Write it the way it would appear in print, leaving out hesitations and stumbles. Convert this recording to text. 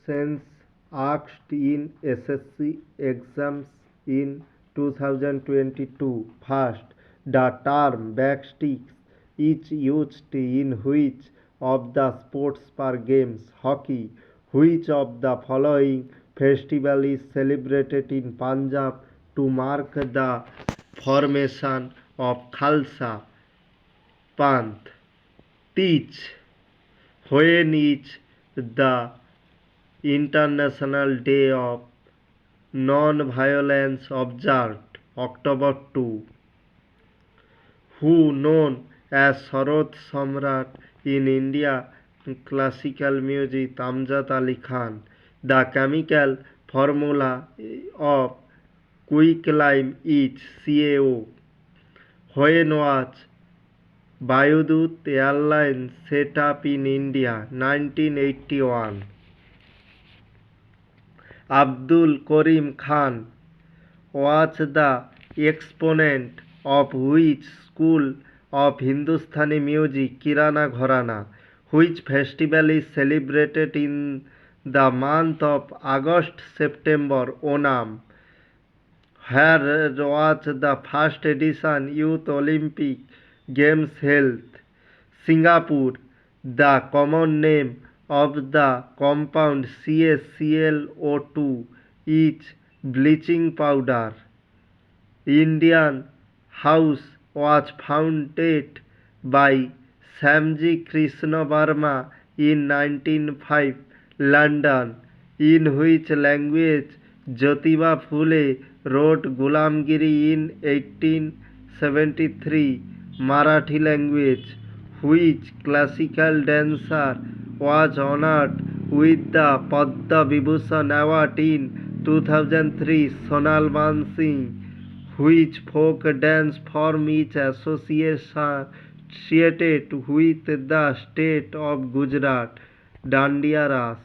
Questions asked in SSC exams in 2022. First, the term backsticks is used in which of the sports per games? Hockey. Which of the following festival is celebrated in Punjab to mark the formation of Khalsa Panth? Teach. When is the International Day of Non-Violence observed? October 2. Who known as Sarod Samrat in India classical music? Amjad Ali Khan. The chemical formula of quicklime is CaO. When was Vayudut Airlines set up in India? 1981. Abdul Karim Khan was the exponent of which school of Hindustani music? Kirana Gharana. Which festival is celebrated in the month of August-September? Onam. Where was the first edition Youth Olympic Games held? Singapore. The common name of the compound CaClO2 is bleaching powder. Indian House was founded by Shyamji Krishna Verma in 1905. London. In which language Jyotiba Phule wrote Gulamgiri in 1873? Marathi language. Which classical dancer was honored with the Padma Vibhushan Award in 2003? Sonal Mansi. Which folk dance form is associated with the state of Gujarat? Dandiya Ras.